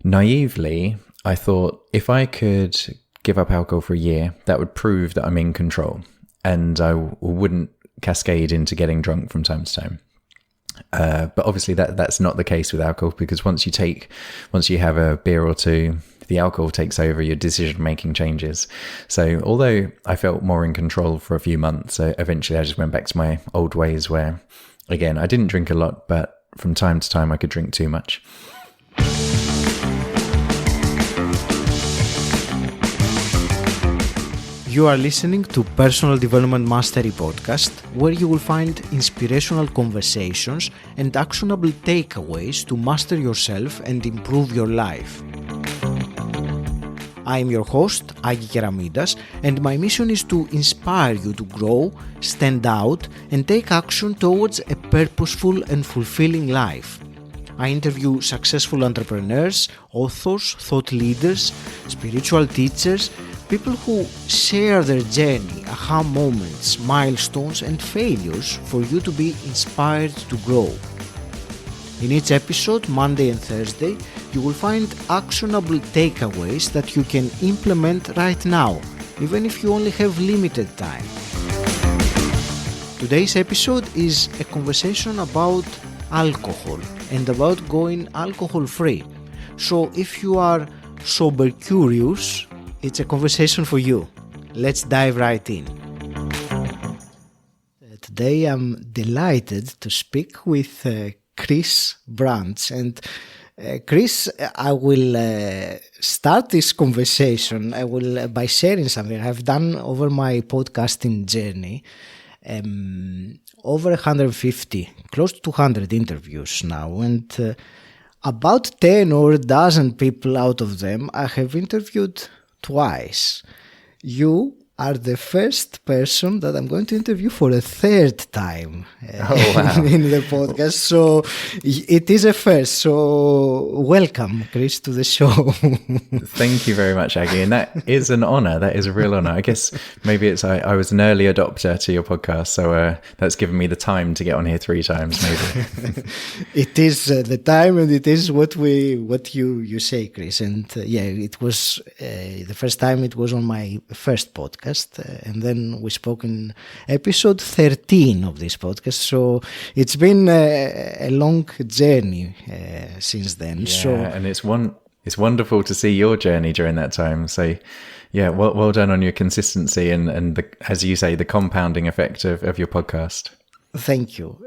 naively, I thought if I could give up alcohol for a year, that would prove that I'm in control and I wouldn't cascade into getting drunk from time to time. But obviously that's not the case with alcohol, because once you have a beer or two, the alcohol takes over, your decision-making changes. So although I felt more in control for a few months, eventually I just went back to my old ways where, again, I didn't drink a lot, but from time to time I could drink too much. You are listening to Personal Development Mastery Podcast, where you will find inspirational conversations and actionable takeaways to master yourself and improve your life. I am your host, 𝘁𝗁𝗁𝗄, and my mission is to inspire you to grow, stand out, and take action towards a purposeful and fulfilling life. I interview successful entrepreneurs, authors, thought leaders, spiritual teachers, people who share their journey, aha moments, milestones, and failures for you to be inspired to grow. In each episode, Monday and Thursday, you will find actionable takeaways that you can implement right now, even if you only have limited time. Today's episode is a conversation about alcohol and about going alcohol-free. So if you are sober curious, it's a conversation for you. Let's dive right in. Today I'm delighted to speak with 𝘁𝗶𝗆. And Chris, I will start this conversation by sharing something I've done over my podcasting journey. Over 150, close to 200 interviews now, and about 10 or a dozen people out of them I have interviewed twice. You are the first person that I'm going to interview for a third time in the podcast. So it is a first. So welcome, Chris, to the show. Thank you very much, Aggie. And that is an honor. That is a real honor. I guess maybe it's I was an early adopter to your podcast, so that's given me the time to get on here 3 times, maybe. It is the time, and it is what you say, Chris. And it was the first time. It was on my first podcast. And then we spoke in episode 13 of this podcast. So it's been a long journey since then. Yeah, and it's wonderful to see your journey during that time. So yeah, well done on your consistency and the, as you say, the compounding effect of your podcast. Thank you.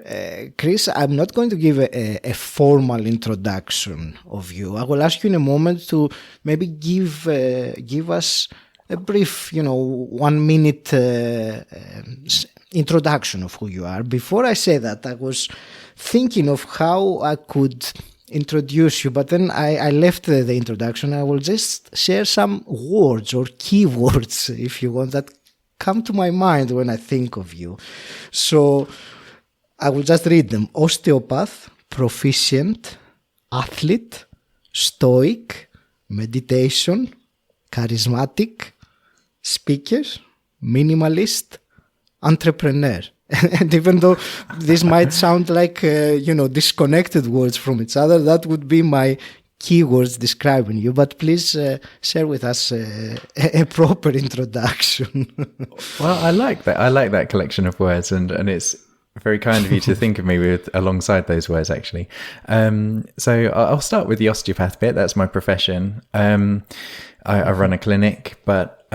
Chris, I'm not going to give a formal introduction of you. I will ask you in a moment to maybe give us a brief, 1 minute introduction of who you are. Before I say that, I was thinking of how I could introduce you, but then I left the introduction. I will just share some words or keywords, if you want, that come to my mind when I think of you. So I will just read them. Osteopath, proficient, athlete, stoic, meditation, charismatic, speaker, minimalist, entrepreneur. And even though this might sound like, disconnected words from each other, that would be my keywords describing you. But please share with us a proper introduction. Well, I like that. I like that collection of words, and it's very kind of you to think of me alongside those words, actually. So I'll start with the osteopath bit. That's my profession. I run a clinic, but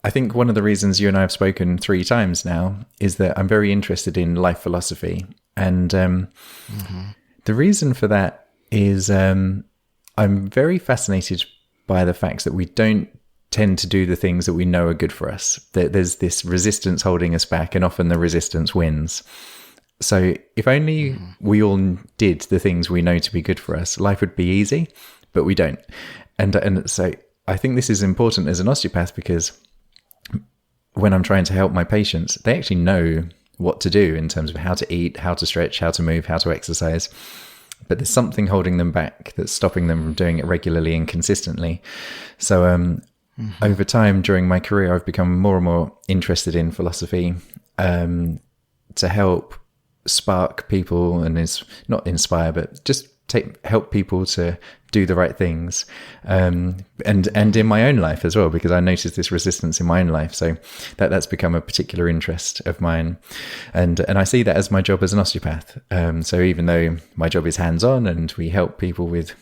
I think one of the reasons you and I have spoken 3 times now is that I'm very interested in life philosophy. And the reason for that is I'm very fascinated by the facts that we don't tend to do the things that we know are good for us. There's this resistance holding us back, and often the resistance wins. So if only we all did the things we know to be good for us, life would be easy, but we don't. And so I think this is important as an osteopath, because when I'm trying to help my patients, they actually know what to do in terms of how to eat, how to stretch, how to move, how to exercise. But there's something holding them back that's stopping them from doing it regularly and consistently. So over time during my career, I've become more and more interested in philosophy to help spark people, and is not inspire, but just help people to do the right things, and in my own life as well, because I noticed this resistance in my own life. So that's become a particular interest of mine, and I see that as my job as an osteopath. So even though my job is hands-on and we help people with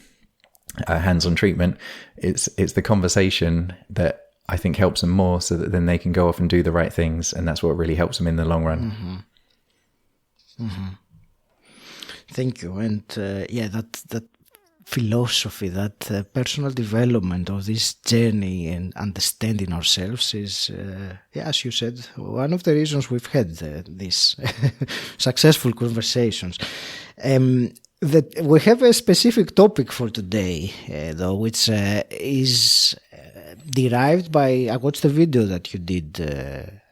hands-on treatment, it's the conversation that I think helps them more, so that then they can go off and do the right things, and that's what really helps them in the long run. Thank you. And that philosophy, that personal development of this journey and understanding ourselves is, as you said, one of the reasons we've had these successful conversations. That we have a specific topic for today, though, which is derived by, I watched the video that you did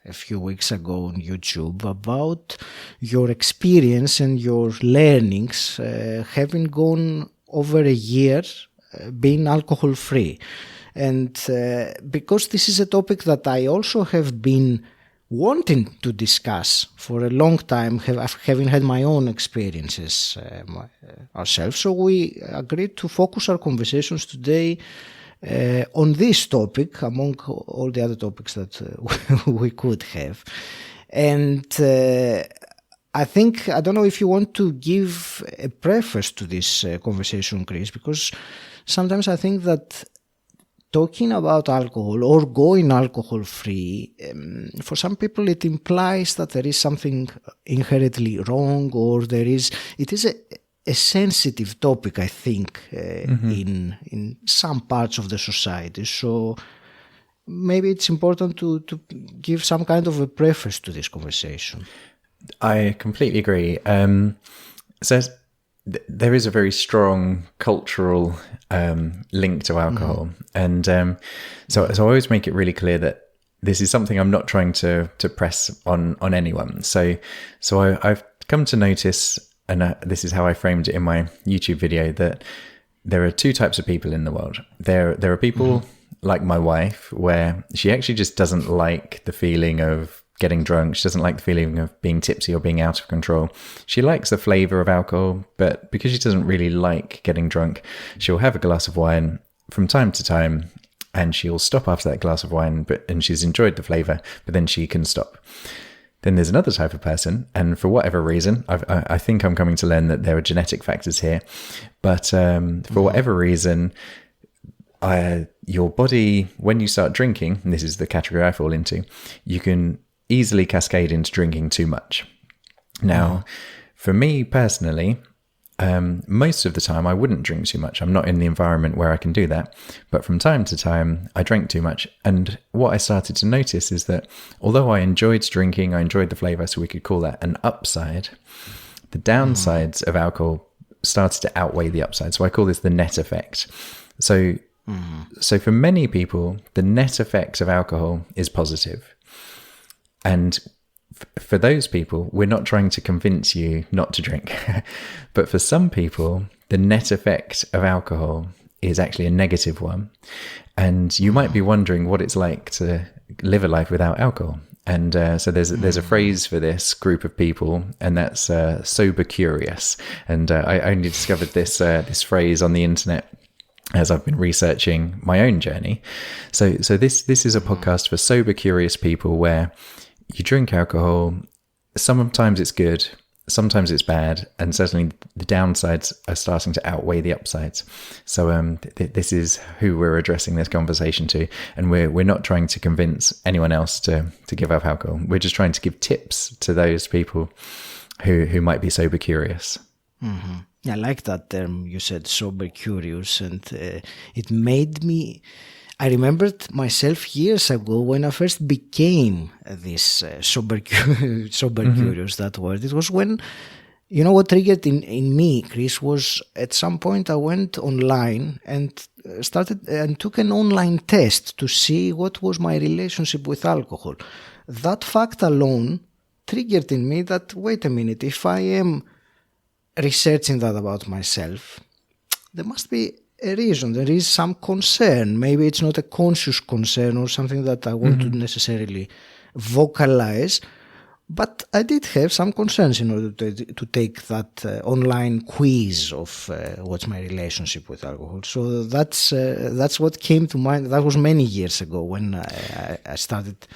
a few weeks ago on YouTube about your experience and your learnings having gone over a year being alcohol free. And because this is a topic that I also have been wanting to discuss for a long time, having had my own experiences ourselves. So we agreed to focus our conversations today on this topic, among all the other topics that we could have. And I think, I don't know if you want to give a preface to this conversation, Chris, because sometimes I think that talking about alcohol or going alcohol free, for some people it implies that there is something inherently wrong, or it is a sensitive topic, I think, in some parts of the society. So maybe it's important to give some kind of a preface to this conversation. I completely agree. So there is a very strong cultural link to alcohol, and so I always make it really clear that this is something I'm not trying to press on anyone. So I've come to notice, and this is how I framed it in my YouTube video, that there are two types of people in the world. There are people like my wife, where she actually just doesn't like the feeling of getting drunk. She doesn't like the feeling of being tipsy or being out of control. She likes the flavor of alcohol, but because she doesn't really like getting drunk, she'll have a glass of wine from time to time, and she'll stop after that glass of wine, and she's enjoyed the flavor, but then she can stop. Then there's another type of person, and for whatever reason, I think I'm coming to learn that there are genetic factors here, but for whatever reason, your body, when you start drinking, and this is the category I fall into, you can easily cascade into drinking too much. Now, for me personally, most of the time I wouldn't drink too much. I'm not in the environment where I can do that. But from time to time, I drank too much. And what I started to notice is that although I enjoyed drinking, I enjoyed the flavor, so we could call that an upside, the downsides of alcohol started to outweigh the upside. So I call this the net effect. So for many people, the net effect of alcohol is positive. And for those people, we're not trying to convince you not to drink. But for some people, the net effect of alcohol is actually a negative one. And you might be wondering what it's like to live a life without alcohol. And so there's a phrase for this group of people, and that's sober curious. And I only discovered this phrase on the internet as I've been researching my own journey. So this is a podcast for sober curious people, where you drink alcohol, sometimes it's good, sometimes it's bad, and certainly the downsides are starting to outweigh the upsides. So this is who we're addressing this conversation to, and we're not trying to convince anyone else to give up alcohol. We're just trying to give tips to those people who might be sober curious. I like that term you said, sober curious, and it made me... I remembered myself years ago when I first became this sober curious, that word. It was when, what triggered in me, Chris, was at some point I went online and took an online test to see what was my relationship with alcohol. That fact alone triggered in me that, wait a minute, if I am researching that about myself, there must be a reason. There is some concern. Maybe it's not a conscious concern or something that I want to necessarily vocalize, But I did have some concerns in order to take that online quiz of what's my relationship with alcohol. So that's what came to mind. That was many years ago when I started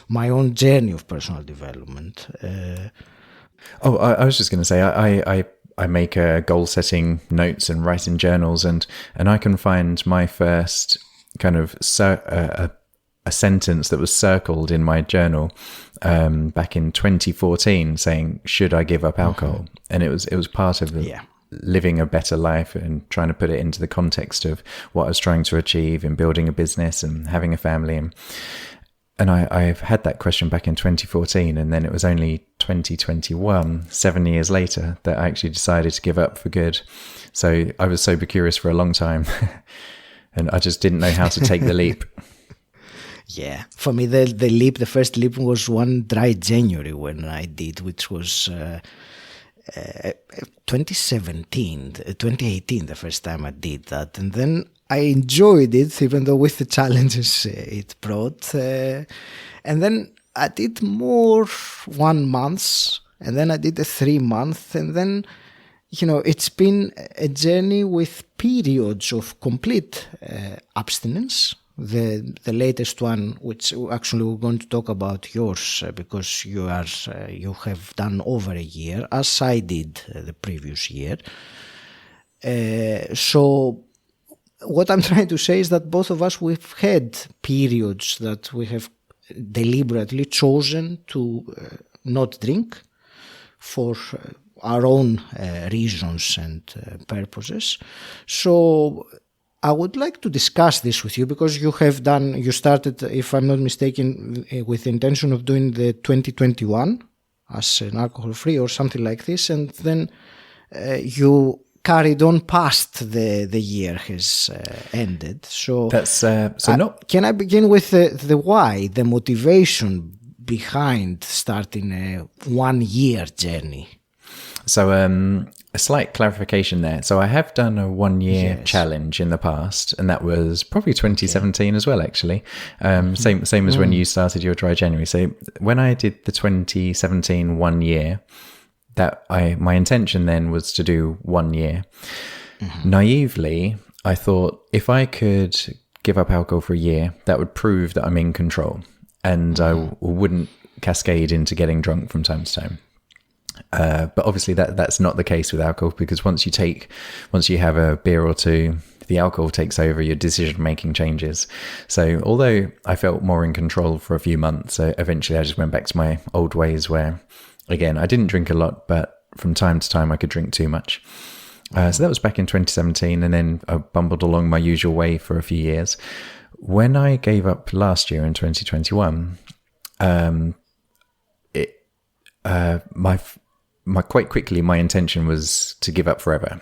my own journey of personal development. I was just going to say, I make goal setting notes and write in journals, and I can find my first kind of a sentence that was circled in my journal back in 2014 saying, should I give up alcohol? And it was part of living a better life and trying to put it into the context of what I was trying to achieve in building a business and having a family. And I've had that question back in 2014, and then it was only 2021, 7 years later, that I actually decided to give up for good. So I was sober curious for a long time, and I just didn't know how to take the leap. Yeah, for me the first leap was one dry January when I did, which was 2018, the first time I did that, and then I enjoyed it, even though with the challenges it brought. And then I did more 1 month, and then I did a 3 month, and then, it's been a journey with periods of complete abstinence. The latest one, which actually we're going to talk about yours, because you have done over a year, as I did the previous year. So what I'm trying to say is that both of us, we've had periods that we have deliberately chosen to not drink for our own reasons and purposes. So I would like to discuss this with you, because you started, if I'm not mistaken, with the intention of doing the 2021 as an alcohol-free or something like this, and then you carried on past the year has ended. So that's Can I begin with the why, the motivation behind starting a 1 year journey? So a slight clarification there. So I have done a 1 year challenge in the past, and that was probably 2017 as well, actually. Same as when you started your dry January. So when I did the 2017 1 year, my intention then was to do 1 year. Naively, I thought if I could give up alcohol for a year, that would prove that I'm in control, and I wouldn't cascade into getting drunk from time to time. But obviously that's not the case with alcohol, because once you have a beer or two, the alcohol takes over, your decision-making changes. So although I felt more in control for a few months, eventually I just went back to my old ways where, again, I didn't drink a lot, but from time to time I could drink too much. So that was back in 2017, and then I bumbled along my usual way for a few years. When I gave up last year in 2021, quite quickly, my intention was to give up forever.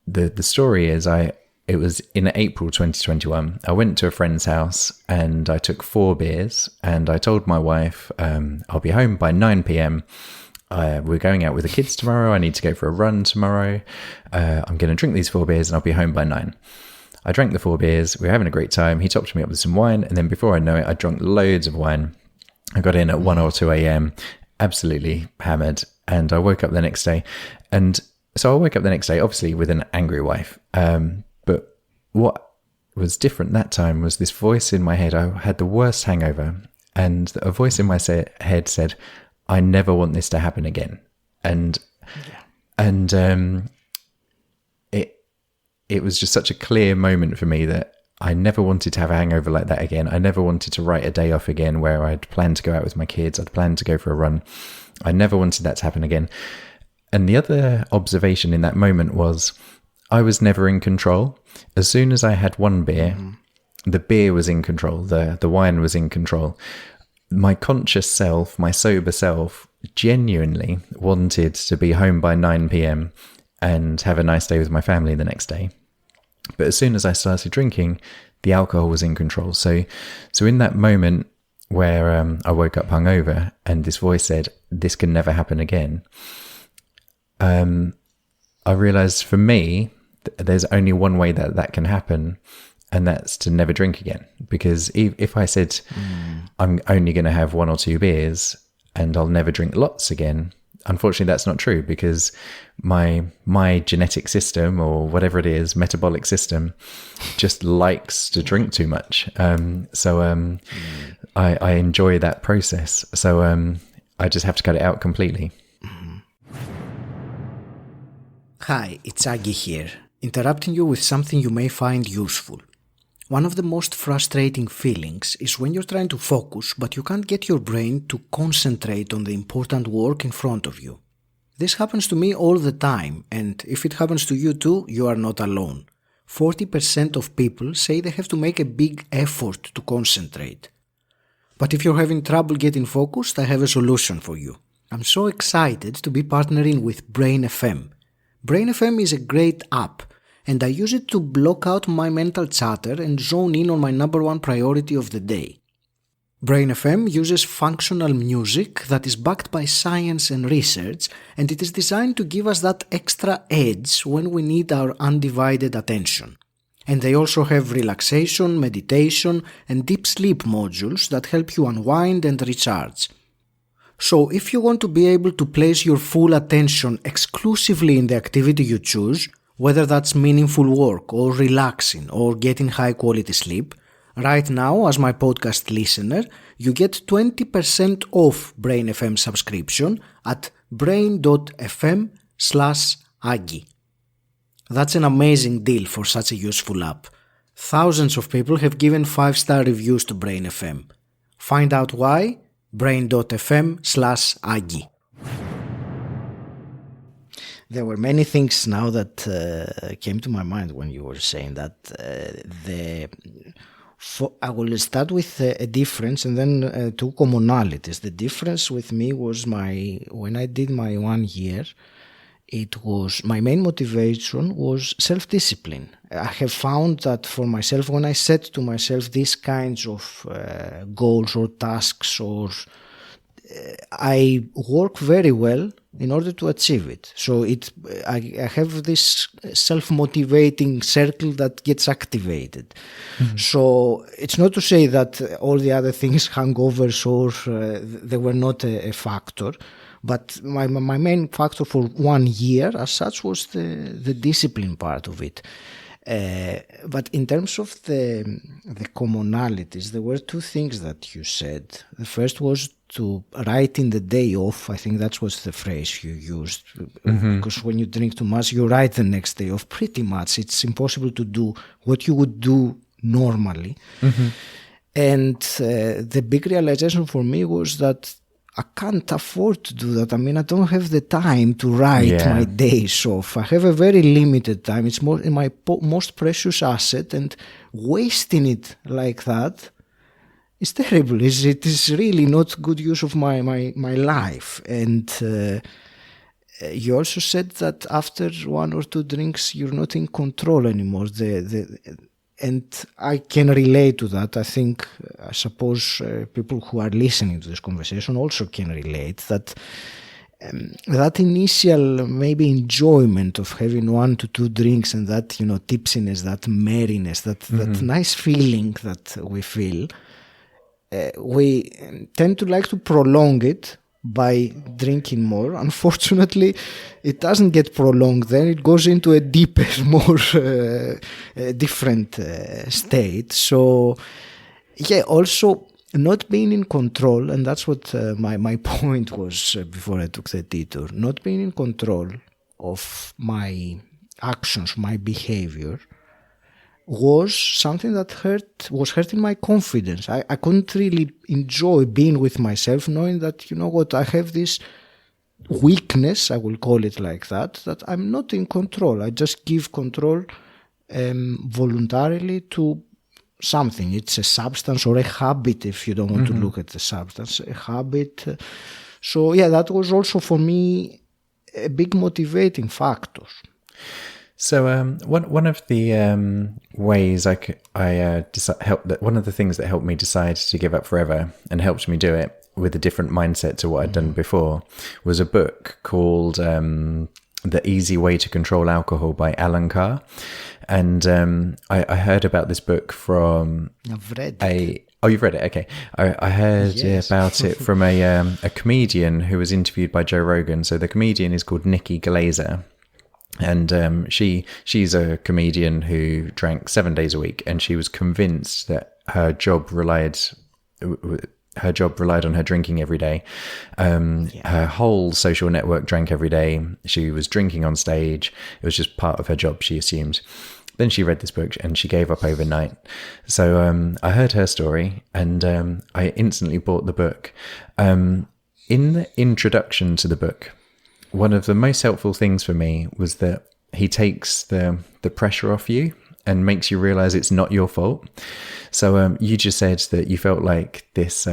The story is, it was in April 2021. I went to a friend's house and I took 4 beers, and I told my wife, I'll be home by 9 p.m. We're going out with the kids tomorrow. I need to go for a run tomorrow. I'm going to drink these 4 beers and I'll be home by 9. I drank the 4 beers. We were having a great time. He topped me up with some wine, and then before I know it, I drank loads of wine. I got in at 1 or 2 a.m., absolutely hammered, and I woke up the next day. And so I woke up the next day, obviously with an angry wife. But what was different that time was this voice in my head. I had the worst hangover, and a voice in my head said, I never want this to happen again. It was just such a clear moment for me that I never wanted to have a hangover like that again. I never wanted to write a day off again where I'd planned to go out with my kids. I'd planned to go for a run. I never wanted that to happen again. And the other observation in that moment was I was never in control. As soon as I had 1 beer, the beer was in control. The wine was in control. My conscious self, my sober self, genuinely wanted to be home by 9 p.m. and have a nice day with my family the next day. But as soon as I started drinking, the alcohol was in control. So in that moment where I woke up hungover and this voice said, this can never happen again, I realized for me, there's only one way that can happen. and that's to never drink again. Because if I said I'm only going to have 1 or 2 beers and I'll never drink lots again, unfortunately that's not true, because my genetic system, or whatever it is, metabolic system, just likes to drink too much. I enjoy that process. So I just have to cut it out completely. Hi, it's Aggie here, interrupting you with something you may find useful. One of the most frustrating feelings is when you're trying to focus, but you can't get your brain to concentrate on the important work in front of you. This happens to me all the time, and if it happens to you too, you are not alone. 40% of people say they have to make a big effort to concentrate. But if you're having trouble getting focused, I have a solution for you. I'm so excited to be partnering with Brain FM. Brain FM is a great app, and I use it to block out my mental chatter and zone in on my number one priority of the day. Brain FM uses functional music that is backed by science and research, and it is designed to give us that extra edge when we need our undivided attention. And they also have relaxation, meditation, and deep sleep modules that help you unwind and recharge. So if you want to be able to place your full attention exclusively in the activity you choose, whether that's meaningful work or relaxing or getting high quality sleep, right now as my podcast listener, you get 20% off Brain FM subscription at brain.fm/Aggie. That's an amazing deal for such a useful app. Thousands of people have given 5-star reviews to Brain FM. Find out why? brain.fm/Aggie. There were many things now that came to my mind when you were saying that. I will start with a difference and then 2 commonalities. The difference with me was when I did my 1 year, it was my main motivation was self-discipline. I have found that for myself, when I set to myself these kinds of goals or tasks, or I work very well in order to achieve it. So I have this self-motivating circle that gets activated. Mm-hmm. So it's not to say that all the other things, hangovers, or they were not a factor. But my main factor for 1 year as such was the discipline part of it. But in terms of the commonalities, there were 2 things that you said. The first was to write in the day off. I think that was the phrase you used. Mm-hmm. Because when you drink too much, you write the next day off. Pretty much, it's impossible to do what you would do normally. Mm-hmm. And the big realization for me was that I can't afford to do that. I mean, I don't have the time to write my days off. I have a very limited time. It's my most precious asset, and wasting it like that is terrible. It is really not good use of my life. And you also said that after 1 or 2 drinks, you're not in control anymore. And I can relate to that. I suppose people who are listening to this conversation also can relate that that initial maybe enjoyment of having 1 to 2 drinks and that, tipsiness, that merriness, that nice feeling that we feel, we tend to like to prolong it by drinking more. Unfortunately, it doesn't get prolonged then. It goes into a deeper, more different state. So, also not being in control, and that's what my point was before I took the detour, not being in control of my actions, my behavior, was something that was hurting my confidence. I couldn't really enjoy being with myself, knowing that, I have this weakness, I will call it like that I'm not in control. I just give control voluntarily to something. It's a substance or a habit, if you don't want to look at the substance, a habit. So that was also for me a big motivating factor. So one of the ways one of the things that helped me decide to give up forever and helped me do it with a different mindset to what I'd done before was a book called The Easy Way to Control Alcohol by Alan Carr. And I heard about this book from I've read Oh, you've read it? Okay. I heard Yes. about it from a comedian who was interviewed by Joe Rogan. So the comedian is called 𝗾𝗂cie𝗁𝗍𝗲. And she's a comedian who drank 7 days a week, and she was convinced that her job relied on her drinking every day. Her whole social network drank every day. She was drinking on stage. It was just part of her job, she assumed. Then she read this book and she gave up overnight. So I heard her story, and I instantly bought the book. In the introduction to the book, one of the most helpful things for me was that he takes the pressure off you and makes you realize it's not your fault. So you just said that you felt like this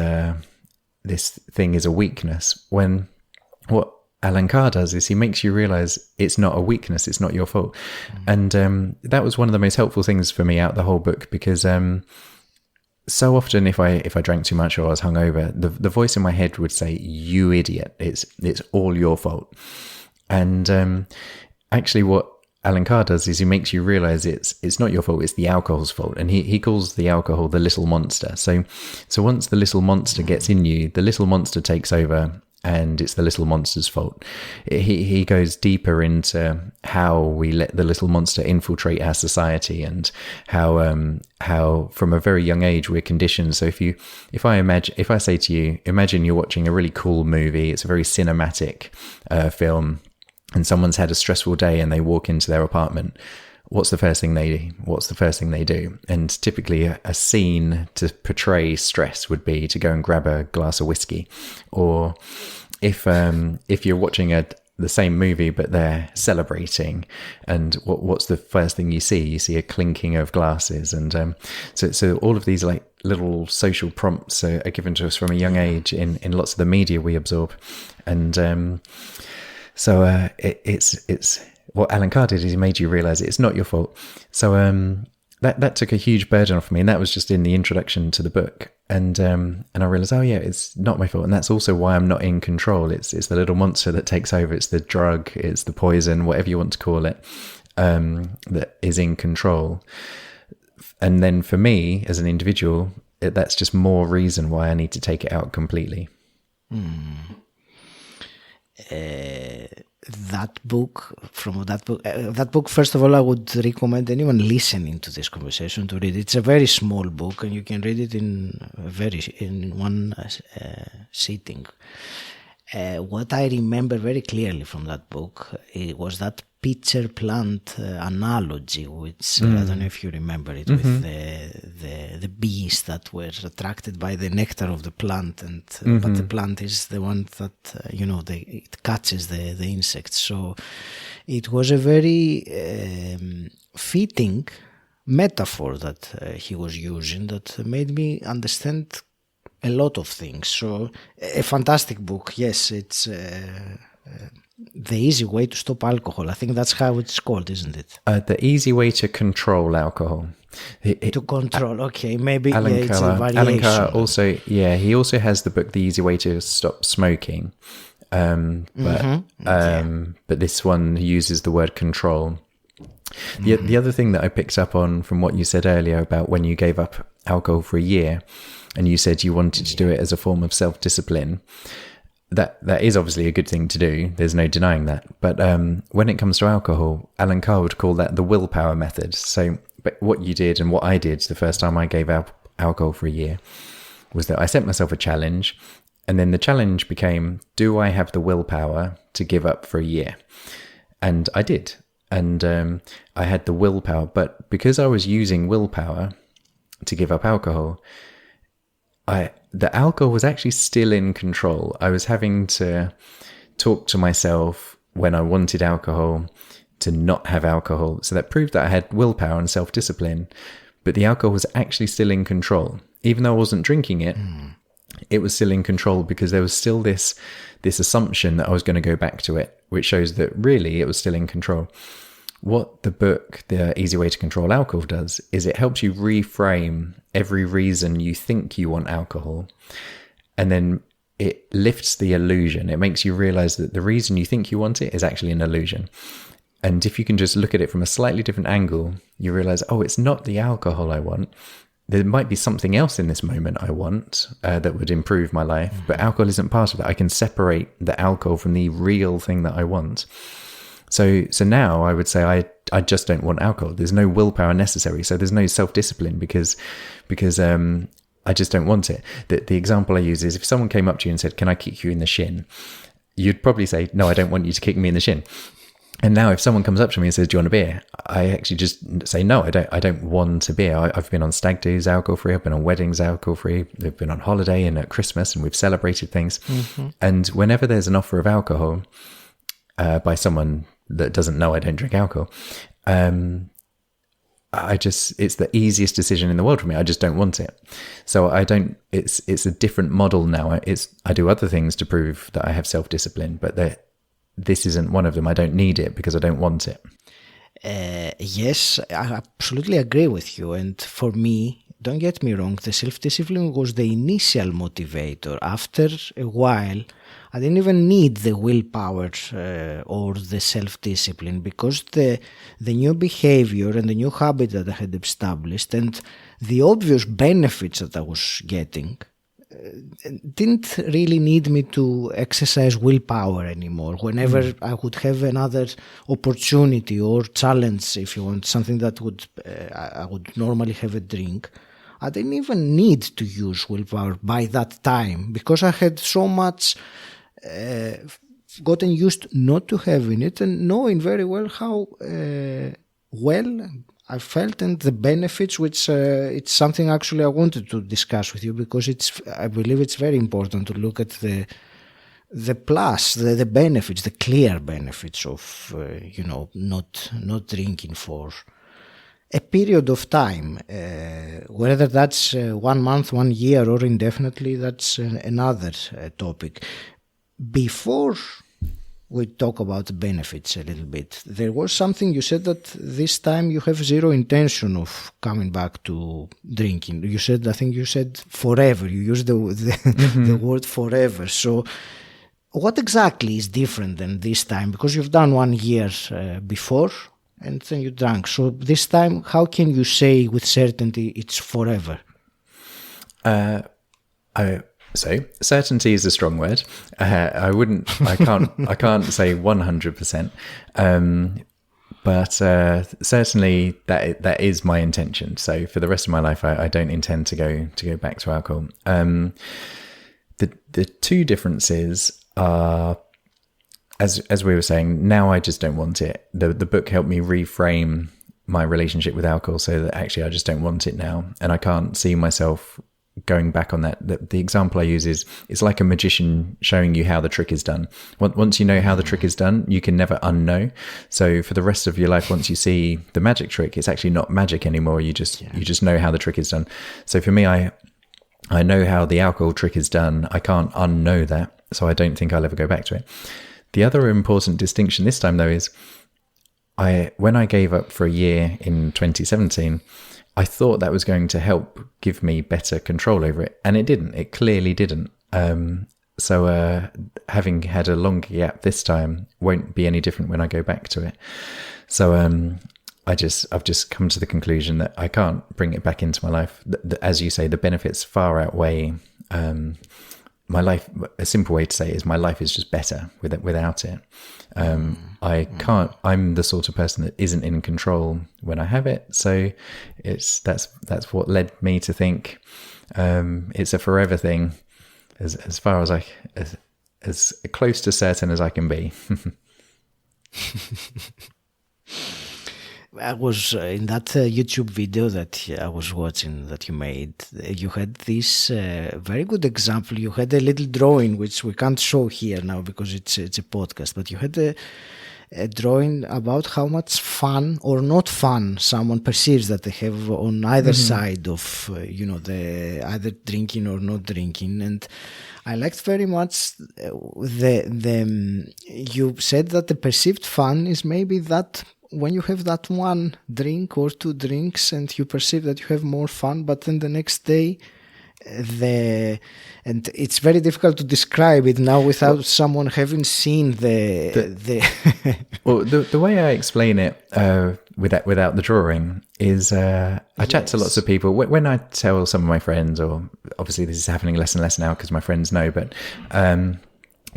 thing is a weakness, when what 𝗁𝗂 does is he makes you realize it's not a weakness, it's not your fault. And that was one of the most helpful things for me out the whole book, because so often if I drank too much or I was hungover, the voice in my head would say, "You idiot, it's all your fault." And actually what 𝗁𝗂 does is he makes you realize it's not your fault, it's the alcohol's fault. And he calls the alcohol the little monster. So once the little monster gets in you, the little monster takes over, and it's the little monster's fault. He goes deeper into how we let the little monster infiltrate our society, and how from a very young age we're conditioned. So if I say to you, imagine you're watching a really cool movie, it's a very cinematic film, and someone's had a stressful day and they walk into their apartment. What's the first thing they do? And typically a scene to portray stress would be to go and grab a glass of whiskey. Or if you're watching the same movie but they're celebrating, and what's the first thing you see? You see a clinking of glasses. And so all of these like little social prompts are given to us from a young age in lots of the media we absorb. And so it's what 𝗁𝗂 did is he made you realize it's not your fault. So that took a huge burden off me, and that was just in the introduction to the book. And I realized, oh yeah, it's not my fault, and that's also why I'm not in control. It's the little monster that takes over. It's the drug, it's the poison, whatever you want to call it, that is in control. And then for me as an individual, that's just more reason why I need to take it out completely. That book, first of all, I would recommend anyone listening to this conversation to read. It's a very small book, and you can read it in one sitting. What I remember very clearly from that book, it was that pitcher plant analogy, which I don't know if you remember it, with the bees that were attracted by the nectar of the plant, and but the plant is the one that it catches the insects. So it was a very fitting metaphor that he was using, that made me understand a lot of things. So a fantastic book. Yes, it's The Easy Way to Stop Alcohol. I think that's how it's called, isn't it? The Easy Way to Control Alcohol. To control, okay, maybe it's a 𝗁𝗂 variation. Also, he also has the book The Easy Way to Stop Smoking, but this one uses the word control. The other thing that I picked up on from what you said earlier about when you gave up alcohol for a year, and you said you wanted to do it as a form of self-discipline, that is obviously a good thing to do. There's no denying that. But when it comes to alcohol, 𝗁𝗂 would call that the willpower method. So but what you did and what I did the first time I gave up alcohol for a year was that I set myself a challenge, and then the challenge became, do I have the willpower to give up for a year? And I did. And I had the willpower, but because I was using willpower to give up alcohol, the alcohol was actually still in control. I was having to talk to myself when I wanted alcohol to not have alcohol. So that proved that I had willpower and self-discipline, but the alcohol was actually still in control. Even though I wasn't drinking it, it was still in control, because there was still this assumption that I was going to go back to it, which shows that really it was still in control. What the book, The Easy Way to Control Alcohol, does is it helps you reframe every reason you think you want alcohol, and then it lifts the illusion. It makes you realize that the reason you think you want it is actually an illusion. And if you can just look at it from a slightly different angle, you realize, oh, it's not the alcohol I want. There might be something else in this moment I want that would improve my life, but alcohol isn't part of that. I can separate the alcohol from the real thing that I want. So now I would say I just don't want alcohol. There's no willpower necessary. So there's no self-discipline because I just don't want it. The example I use is if someone came up to you and said, "Can I kick you in the shin?" You'd probably say, "No, I don't want you to kick me in the shin." And now if someone comes up to me and says, "Do you want a beer?" I actually just say, "No, I don't want a beer." I've been on stag do's alcohol-free. I've been on weddings alcohol-free. I've been on holiday and at Christmas, and we've celebrated things. Mm-hmm. And whenever there's an offer of alcohol by someone that doesn't know I don't drink alcohol, it's the easiest decision in the world for me. I just don't want it. So it's a different model now. I do other things to prove that I have self-discipline, but this isn't one of them. I don't need it because I don't want it. Yes, I absolutely agree with you. And for me, don't get me wrong, the self-discipline was the initial motivator. After a while, I didn't even need the willpower or the self-discipline, because the new behavior and the new habit that I had established and the obvious benefits that I was getting didn't really need me to exercise willpower anymore. Whenever I would have another opportunity or challenge, if you want, something that I would normally have a drink, I didn't even need to use willpower by that time, because I had so much gotten used not to having it and knowing very well how well I felt and the benefits, which it's something actually I wanted to discuss with you, because I believe it's very important to look at the plus, the benefits, the clear benefits of not drinking for a period of time, whether that's 1 month, 1 year, or indefinitely. That's another topic. Before we talk about the benefits a little bit, there was something you said, that this time you have zero intention of coming back to drinking. I think you said forever. You used the word forever. So what exactly is different than this time? Because you've done 1 year before and then you drank. So this time, how can you say with certainty it's forever? So certainty is a strong word. I can't say 100%. But certainly that is my intention. So for the rest of my life, I don't intend to go back to alcohol. The two differences are, as we were saying, now I just don't want it. The book helped me reframe my relationship with alcohol so that actually I just don't want it now, and I can't see myself going back on that. The example I use is, it's like a magician showing you how the trick is done. Once you know how the trick is done, you can never unknow. So for the rest of your life, once you see the magic trick, it's actually not magic anymore. You just know how the trick is done. So for me, I know how the alcohol trick is done. I can't unknow that. So I don't think I'll ever go back to it. The other important distinction this time, though, is when I gave up for a year in 2017, I thought that was going to help give me better control over it, and it didn't. It clearly didn't. So having had a longer gap this time won't be any different when I go back to it. So I've just come to the conclusion that I can't bring it back into my life. As you say, the benefits far outweigh my life. A simple way to say it is my life is just better without it. I'm the sort of person that isn't in control when I have it. So that's what led me to think it's a forever thing, as far as as close to certain as I can be. I was in that YouTube video that I was watching that you made. You had this very good example. You had a little drawing, which we can't show here now because it's a podcast, but you had a drawing about how much fun or not fun someone perceives that they have on either side of the either drinking or not drinking. And I liked very much you said that the perceived fun is maybe that when you have that 1 drink or 2 drinks and you perceive that you have more fun, but then the next day and it's very difficult to describe it now without someone having seen the Well, the way I explain it without the drawing is I chat to lots of people. When I tell some of my friends, or obviously this is happening less and less now because my friends know, but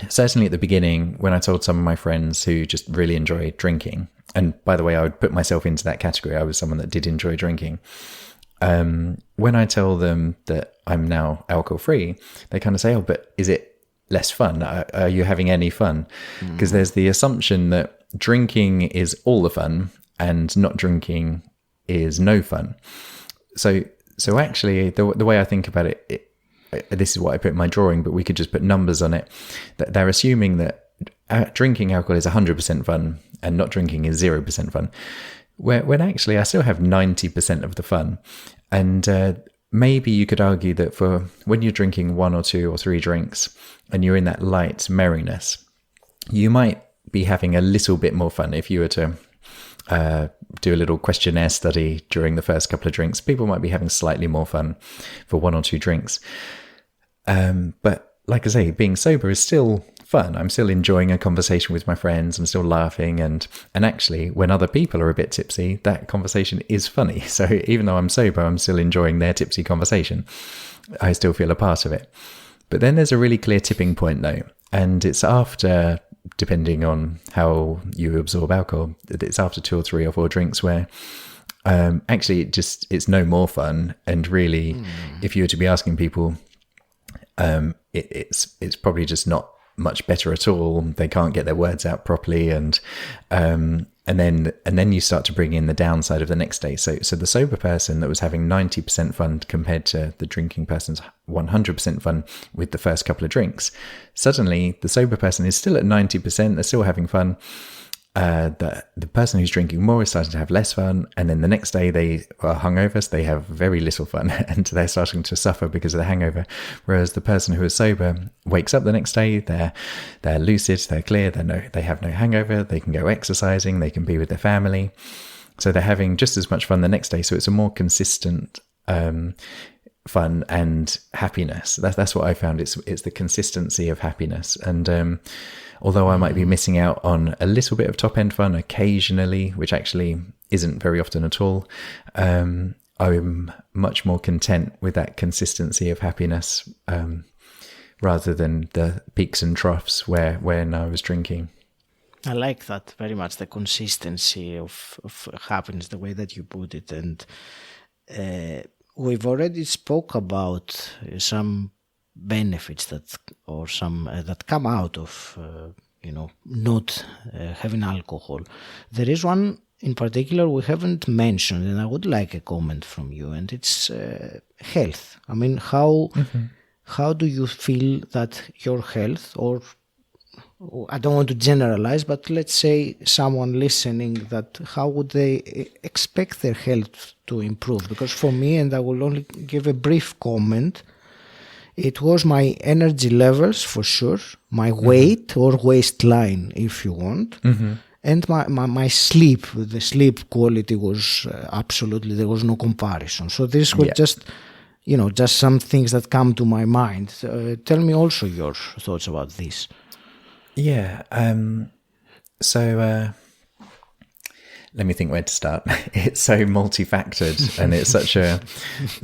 certainly at the beginning, when I told some of my friends who just really enjoy drinking, and by the way, I would put myself into that category. I was someone that did enjoy drinking. When I tell them that I'm now alcohol-free, they kind of say, oh, but is it less fun? Are you having any fun? Because there's the assumption that drinking is all the fun and not drinking is no fun. So actually, the way I think about it, this is what I put in my drawing, but we could just put numbers on it, that they're assuming that drinking alcohol is 100% fun and not drinking is 0% fun. When actually I still have 90% of the fun. And maybe you could argue that for when you're drinking 1 or 2 or 3 drinks and you're in that light merriness, you might be having a little bit more fun. If you were to do a little questionnaire study during the first couple of drinks, people might be having slightly more fun for 1 or 2 drinks. But like I say, being sober is still fun. I'm still enjoying a conversation with my friends. I'm still laughing. And actually, when other people are a bit tipsy, that conversation is funny. So even though I'm sober, I'm still enjoying their tipsy conversation. I still feel a part of it. But then there's a really clear tipping point though. And it's after, depending on how you absorb alcohol, it's after 2 or 3 or 4 drinks where actually it's no more fun. And really, if you were to be asking people, it's probably just not much better at all. They can't get their words out properly, and then you start to bring in the downside of the next day. So the sober person that was having 90% fun compared to the drinking person's 100% fun with the first couple of drinks, suddenly the sober person is still at 90%. They're still having fun. The person who's drinking more is starting to have less fun, and then the next day they are hungover, so they have very little fun, and they're starting to suffer because of the hangover. Whereas the person who is sober wakes up the next day, they're lucid, they're clear, they have no hangover, they can go exercising, they can be with their family, so they're having just as much fun the next day. So it's a more consistent fun and happiness. That's what I found. It's the consistency of happiness. And although I might be missing out on a little bit of top end fun occasionally, which actually isn't very often at all, I'm much more content with that consistency of happiness rather than the peaks and troughs when I was drinking. I like that very much, the consistency of happiness, the way that you put it. And we've already spoke about some benefits that come out of not having alcohol. There is one in particular we haven't mentioned, and I would like a comment from you, and it's health. I mean, how do you feel that your health, or I don't want to generalize, but let's say someone listening, that how would they expect their health to improve? Because for me, and I will only give a brief comment, it was my energy levels for sure, my weight or waistline if you want, and my sleep. The sleep quality was absolutely, there was no comparison. So these were just some things that come to my mind. Tell me also your thoughts about this. Yeah. So let me think where to start. It's so multifactored, and it's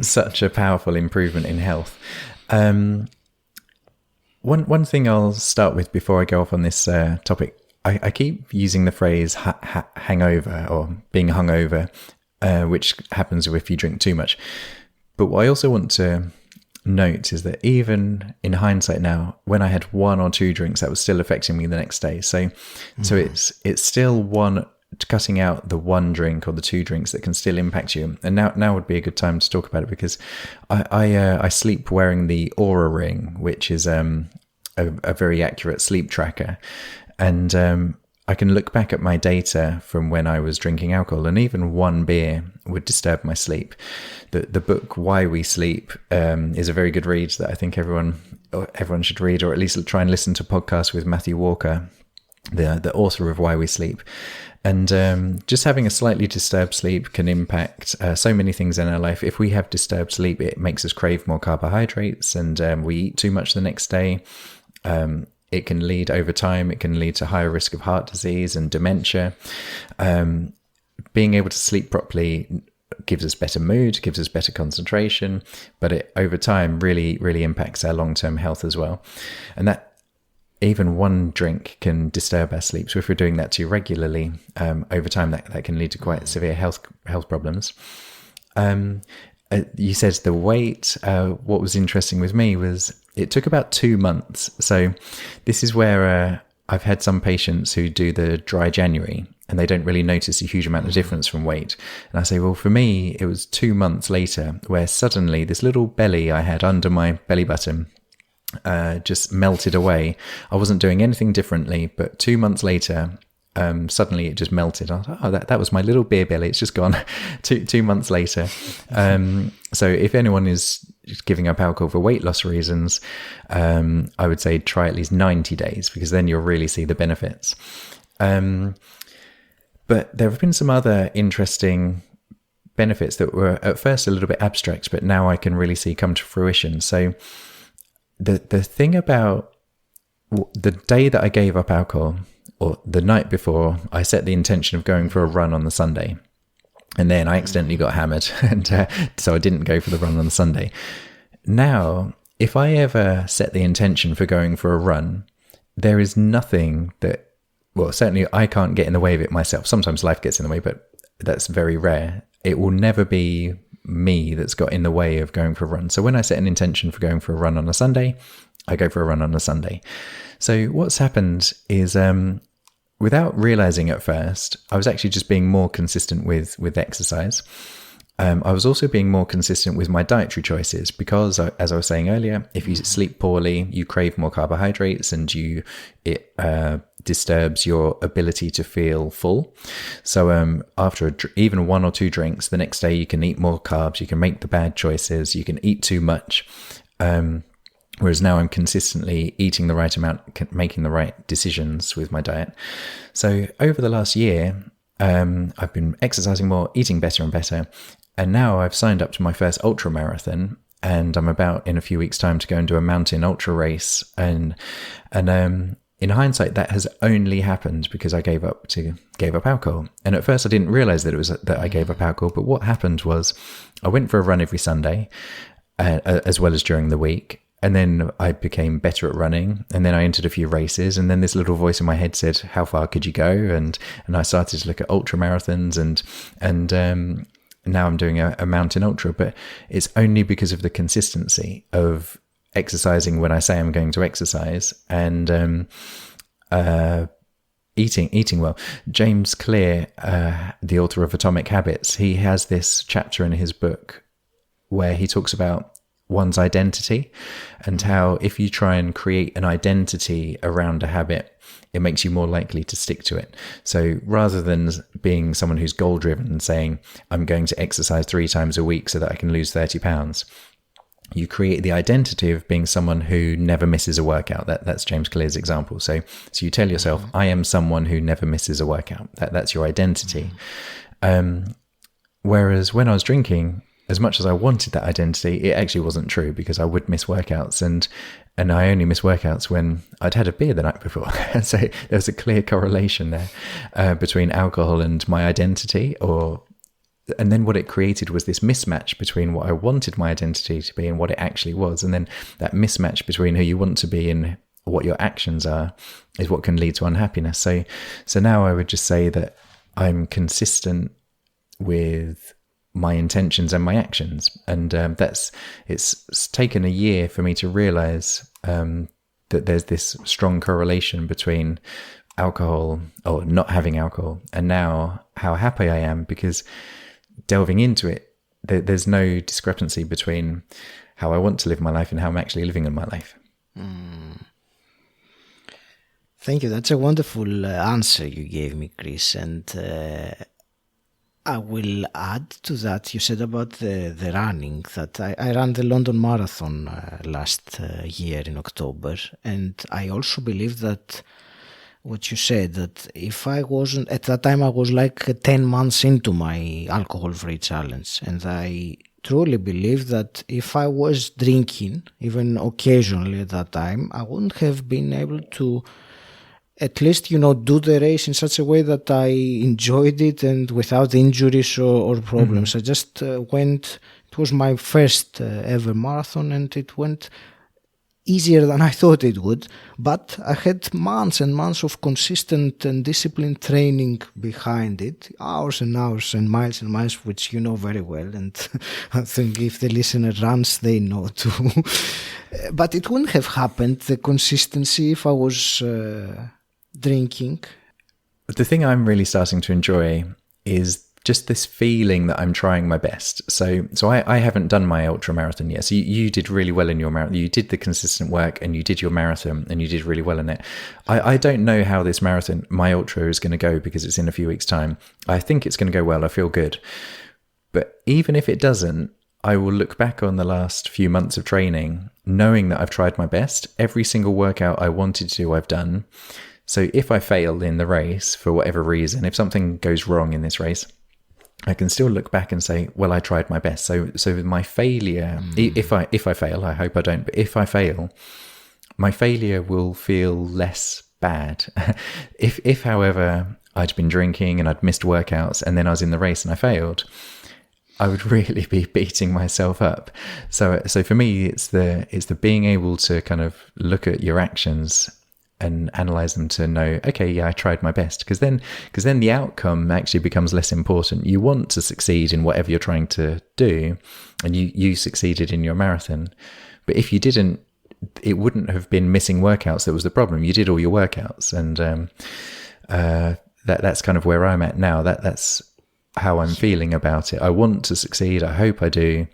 such a powerful improvement in health. One thing I'll start with before I go off on this topic, I keep using the phrase hangover or being hungover, which happens if you drink too much. But what I also want to note is that even in hindsight now, when I had 1 or 2 drinks, that was still affecting me the next day. So it's still cutting out the 1 drink or the 2 drinks that can still impact you. And now would be a good time to talk about it, because I sleep wearing the Oura Ring, which is a very accurate sleep tracker. And I can look back at my data from when I was drinking alcohol, and even 1 beer would disturb my sleep. The book Why We Sleep is a very good read that I think everyone should read, or at least try and listen to podcasts with Matthew Walker the author of Why We Sleep. And just having a slightly disturbed sleep can impact so many things in our life. If we have disturbed sleep, it makes us crave more carbohydrates, and we eat too much the next day. It can lead over time, it can lead to higher risk of heart disease and dementia. Being able to sleep properly gives us better mood, gives us better concentration, but it over time really, really impacts our long-term health as well. And that even one drink can disturb our sleep. So if we're doing that too regularly, over time, that can lead to quite severe health problems. You said the weight. What was interesting with me was it took about 2 months. So this is where I've had some patients who do the dry January and they don't really notice a huge amount of difference from weight. And I say, well, for me, it was 2 months later where suddenly this little belly I had under my belly button just melted away. I wasn't doing anything differently, but 2 months later, suddenly it just melted. I was like, oh, that was my little beer belly. It's just gone 2 months later. So if anyone is giving up alcohol for weight loss reasons, I would say try at least 90 days, because then you'll really see the benefits. But there have been some other interesting benefits that were at first a little bit abstract, but now I can really see come to fruition. So the thing about the day that I gave up alcohol, or the night before, I set the intention of going for a run on the Sunday. And then I accidentally got hammered, and so I didn't go for the run on the Sunday. Now, if I ever set the intention for going for a run, there is nothing that, well, certainly I can't get in the way of it myself. Sometimes life gets in the way, but that's very rare. It will never be me that's got in the way of going for a run. So when I set an intention for going for a run on a Sunday, I go for a run on a Sunday. So what's happened is, without realizing at first, I was actually just being more consistent with exercise. I was also being more consistent with my dietary choices, because, as I was saying earlier, if you sleep poorly, you crave more carbohydrates, and it disturbs your ability to feel full. So after even 1 or 2 drinks, the next day you can eat more carbs, you can make the bad choices, you can eat too much. Whereas now I'm consistently eating the right amount, making the right decisions with my diet. So over the last year, I've been exercising more, eating better and better. And now I've signed up to my first ultra marathon, and I'm about in a few weeks' time to go and do a mountain ultra race. And in hindsight, that has only happened because I gave up alcohol. And at first I didn't realize that I gave up alcohol. But what happened was I went for a run every Sunday, as well as during the week. And then I became better at running, and then I entered a few races, and then this little voice in my head said, how far could you go? And I started to look at ultra marathons, and now I'm doing a mountain ultra. But it's only because of the consistency of exercising when I say I'm going to exercise, and eating well. 𝘁·MacLeod, the author of Atomic Habits, he has this chapter in his book where he talks about one's identity, and how if you try and create an identity around a habit, it makes you more likely to stick to it. So rather than being someone who's goal driven and saying, I'm going to exercise 3 times a week so that I can lose 30 pounds, you create the identity of being someone who never misses a workout. That's 𝘁·MacLeod's example. So you tell yourself, I am someone who never misses a workout. That's your identity. Whereas when I was drinking, as much as I wanted that identity, it actually wasn't true, because I would miss workouts, and I only miss workouts when I'd had a beer the night before. So there's a clear correlation there between alcohol and my identity, and then what it created was this mismatch between what I wanted my identity to be and what it actually was. And then that mismatch between who you want to be and what your actions are is what can lead to unhappiness. So now I would just say that I'm consistent with my intentions and my actions, and it's taken a year for me to realize that there's this strong correlation between alcohol or not having alcohol, and now how happy I am, because delving into it, there's no discrepancy between how I want to live my life and how I'm actually living in my life. Thank you. That's a wonderful answer you gave me, Chris, and I will add to that. You said about the running, that I ran the London Marathon last year in October, and I also believe that what you said, that if I wasn't, at that time I was like 10 months into my alcohol-free challenge, and I truly believe that if I was drinking, even occasionally at that time, I wouldn't have been able to at least, do the race in such a way that I enjoyed it and without injuries or problems. I just went, it was my first ever marathon, and it went easier than I thought it would, but I had months and months of consistent and disciplined training behind it, hours and hours and miles, which you know very well, and I think if the listener runs, they know too. But it wouldn't have happened, the consistency, if I was drinking. The thing I'm really starting to enjoy is just this feeling that I'm trying my best. So I haven't done my ultra marathon yet. So you did really well in your marathon. You did the consistent work and you did your marathon and you did really well in it. I don't know how this marathon, my ultra, is going to go because it's in a few weeks' time. I think it's going to go well. I feel good. But even if it doesn't, I will look back on the last few months of training knowing that I've tried my best. Every single workout I wanted to do, I've done. So if I fail in the race for whatever reason, if something goes wrong in this race, I can still look back and say, well, I tried my best. So with my failure, if I fail, I hope I don't, but if I fail, my failure will feel less bad. If however, I'd been drinking and I'd missed workouts and then I was in the race and I failed, I would really be beating myself up. So for me, it's the being able to kind of look at your actions and analyze them to know, okay, yeah, I tried my best. Because then the outcome actually becomes less important. You want to succeed in whatever you're trying to do, and you succeeded in your marathon. But if you didn't, it wouldn't have been missing workouts that was the problem. You did all your workouts, and that's kind of where I'm at now. That's how I'm feeling about it. I want to succeed. I hope I do.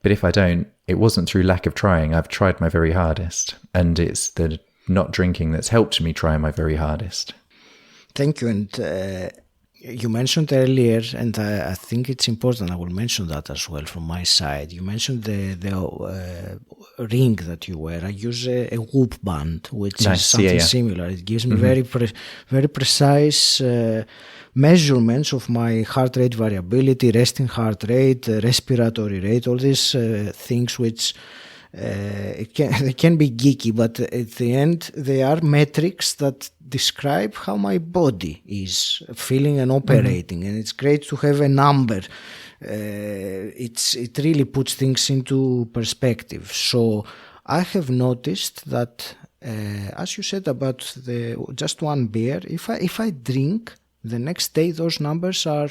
But if I don't, it wasn't through lack of trying. I've tried my very hardest, and it's the not drinking that's helped me try my very hardest. Thank you. And you mentioned earlier, and I think it's important, I will mention that as well from my side. You mentioned the ring that you wear. I use a Whoop band, which is something similar. It gives me very precise measurements of my heart rate variability, resting heart rate, respiratory rate, all these things which they can be geeky, but at the end they are metrics that describe how my body is feeling and operating, and it's great to have a number. It really puts things into perspective. So I have noticed that, as you said about just one beer, if I drink, the next day those numbers are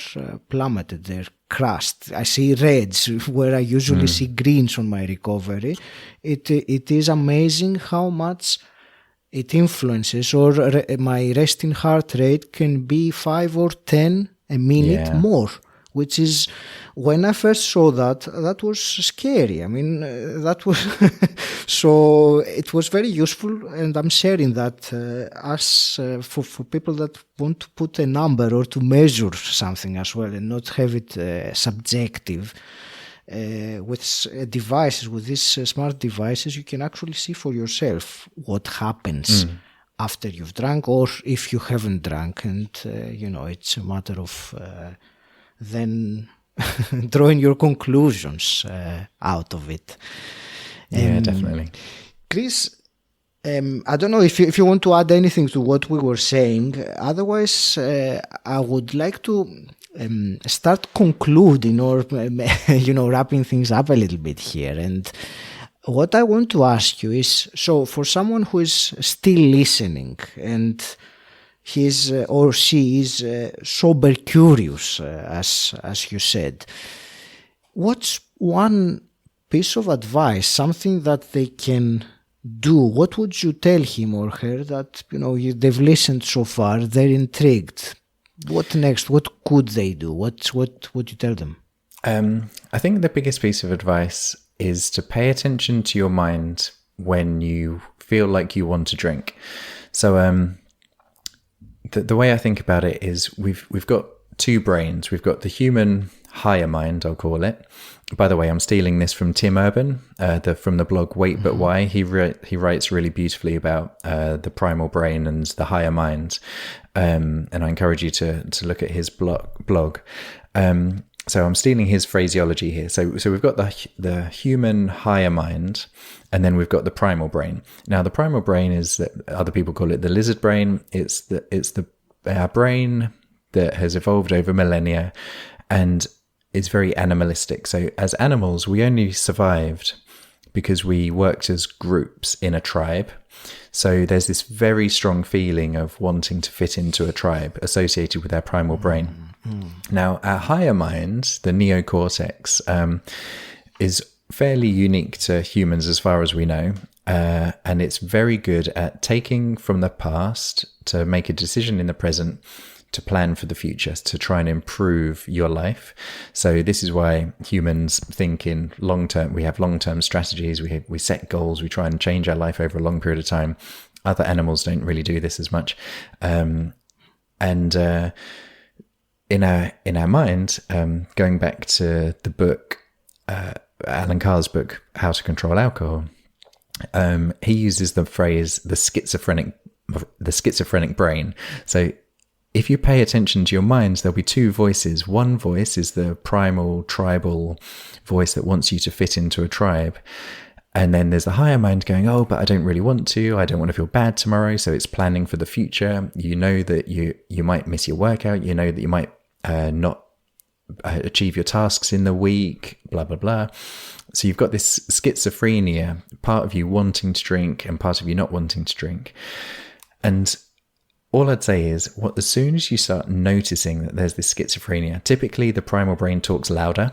plummeted. They're crushed. I see reds where I usually see greens on my recovery. It is amazing how much it influences, or my resting heart rate can be 5 or 10 a minute more, which is, when I first saw that was scary. I mean, that was so it was very useful, and I'm sharing that for people that want to put a number or to measure something as well, and not have it subjective. With devices, with these smart devices, you can actually see for yourself what happens after you've drunk, or if you haven't drunk, and it's a matter of then drawing your conclusions out of it. Yeah, definitely. Chris, I don't know if you want to add anything to what we were saying. Otherwise, I would like to start concluding, or wrapping things up a little bit here. And what I want to ask you is, so for someone who is still listening and he is or she is sober curious, as you said, what's one piece of advice, something that they can do? What would you tell him or her that they've listened so far, they're intrigued? What next? What could they do? What would you tell them? I think the biggest piece of advice is to pay attention to your mind when you feel like you want to drink. So the way I think about it is we've got two brains. We've got the human higher mind, I'll call it. By the way, I'm stealing this from 𝘁𝗻𝗵𝗶, from the blog 𝘁𝗸𝗄𝗆. He writes really beautifully about the primal brain and the higher mind. And I encourage you to look at his blog. So I'm stealing his phraseology here. So we've got the human higher mind, and then we've got the primal brain. Now, the primal brain is, other people call it the lizard brain. It's our brain that has evolved over millennia, and it's very animalistic. So as animals, we only survived because we worked as groups in a tribe. So there's this very strong feeling of wanting to fit into a tribe associated with our primal brain. Now, our higher mind, the neocortex, is fairly unique to humans as far as we know. And it's very good at taking from the past to make a decision in the present, to plan for the future, to try and improve your life. So this is why humans think in long-term. We have long-term strategies. We set goals. We try and change our life over a long period of time. Other animals don't really do this as much. In our mind, going back to the book, Alan Carr's book, How to Control Alcohol, he uses the phrase the schizophrenic brain. So if you pay attention to your mind, there'll be two voices. One voice is the primal, tribal voice that wants you to fit into a tribe. And then there's the higher mind going, oh, but I don't really want to. I don't want to feel bad tomorrow. So it's planning for the future. You know that you might miss your workout. You know that you might not achieve your tasks in the week, blah, blah, blah. So you've got this schizophrenia, part of you wanting to drink and part of you not wanting to drink. And all I'd say is, as soon as you start noticing that there's this schizophrenia, typically the primal brain talks louder.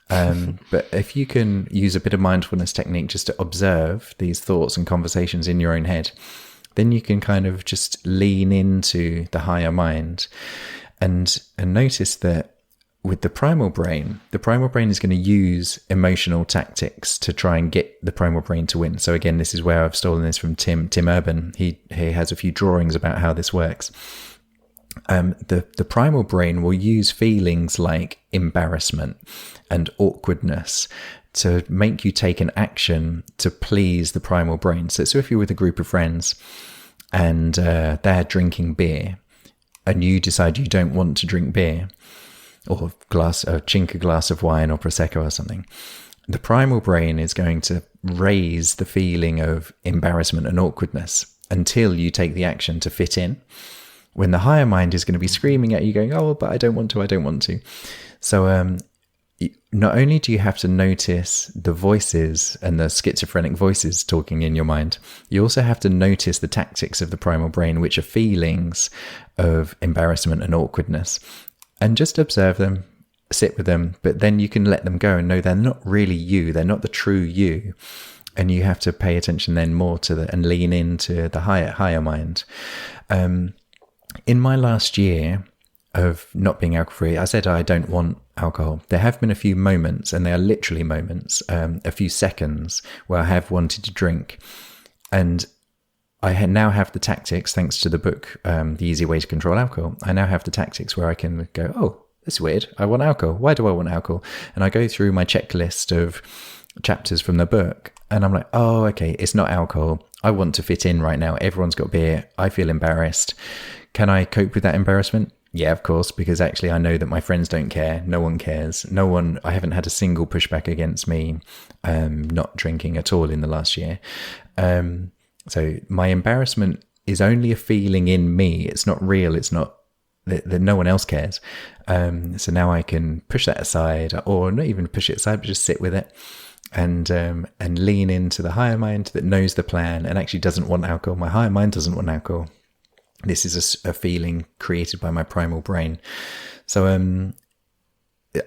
But if you can use a bit of mindfulness technique just to observe these thoughts and conversations in your own head, then you can kind of just lean into the higher mind and notice that with the primal brain is going to use emotional tactics to try and get the primal brain to win. So again, this is where I've stolen this from 𝘁𝗻𝗵𝗶. He has a few drawings about how this works. The primal brain will use feelings like embarrassment and awkwardness to make you take an action to please the primal brain. So if you're with a group of friends and they're drinking beer and you decide you don't want to drink beer, or chink a glass of wine or prosecco or something, the primal brain is going to raise the feeling of embarrassment and awkwardness until you take the action to fit in, when the higher mind is going to be screaming at you going, oh, but I don't want to. So not only do you have to notice the voices and the schizophrenic voices talking in your mind, you also have to notice the tactics of the primal brain, which are feelings of embarrassment and awkwardness. And just observe them, sit with them, but then you can let them go and know they're not really you. They're not the true you. And you have to pay attention then more to and lean into the higher mind. In my last year of not being alcohol-free, I said I don't want alcohol. There have been a few moments, and they are literally moments, a few seconds where I have wanted to drink. And I now have the tactics, thanks to the book, The Easy Way to Control Alcohol. I now have the tactics where I can go, oh, that's weird. I want alcohol. Why do I want alcohol? And I go through my checklist of chapters from the book, and I'm like, oh, okay, it's not alcohol. I want to fit in right now. Everyone's got beer. I feel embarrassed. Can I cope with that embarrassment? Yeah, of course, because actually I know that my friends don't care. No one cares. I haven't had a single pushback against me not drinking at all in the last year. So my embarrassment is only a feeling in me. It's not real. It's not that no one else cares. So now I can push that aside, or not even push it aside, but just sit with it and lean into the higher mind that knows the plan and actually doesn't want alcohol. My higher mind doesn't want alcohol. This is a feeling created by my primal brain. So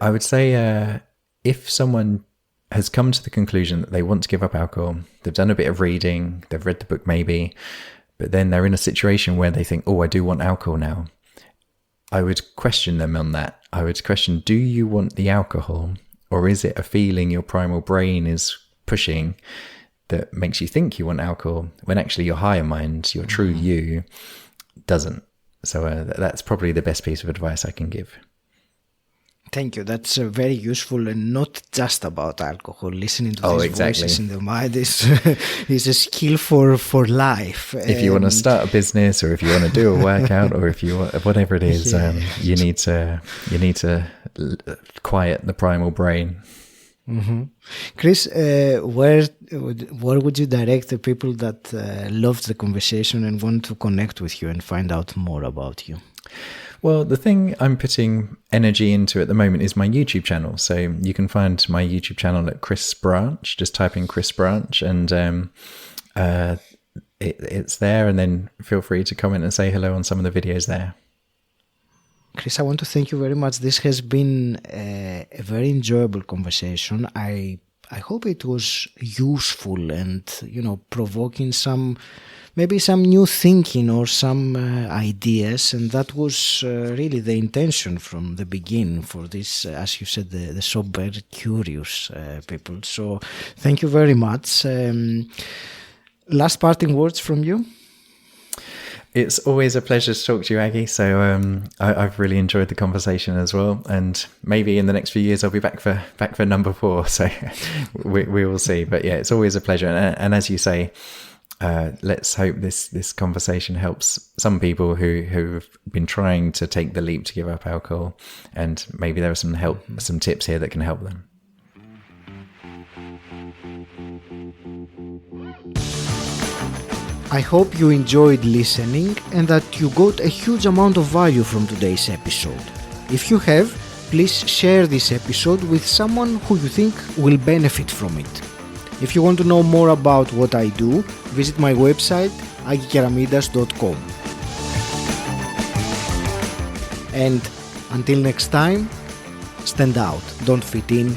I would say if someone has come to the conclusion that they want to give up alcohol, they've done a bit of reading, they've read the book maybe, but then they're in a situation where they think, oh, I do want alcohol now. I would question them on that. I would question, do you want the alcohol, or is it a feeling your primal brain is pushing that makes you think you want alcohol when actually your higher mind, your true you, doesn't? So that's probably the best piece of advice I can give. Thank you. That's very useful and not just about alcohol. Listening to these voices in the mind is a skill for life. If you want to start a business, or if you want to do a workout, or if you whatever it is, you need to quiet the primal brain. Mm-hmm. Chris, where would you direct the people that loved the conversation and want to connect with you and find out more about you? Well, the thing I'm putting energy into at the moment is my YouTube channel. So you can find my YouTube channel at 𝘁𝗸𝗆. Just type in 𝘁𝗸𝗆 and it's there. And then feel free to comment and say hello on some of the videos there. Chris, I want to thank you very much. This has been a very enjoyable conversation. I hope it was useful and, provoking maybe some new thinking or some ideas. And that was really the intention from the beginning for this, as you said, the sober, curious people. So thank you very much. Last parting words from you? It's always a pleasure to talk to you, Aggie. So I've really enjoyed the conversation as well. And maybe in the next few years, I'll be back for number 4. So we will see. But yeah, it's always a pleasure. And as you say, let's hope this conversation helps some people who've been trying to take the leap to give up alcohol. And maybe there are some tips here that can help them. I hope you enjoyed listening and that you got a huge amount of value from today's episode. If you have, please share this episode with someone who you think will benefit from it. If you want to know more about what I do, visit my website 𝗁𝗁𝗶𝗆.com. And until next time, stand out, don't fit in,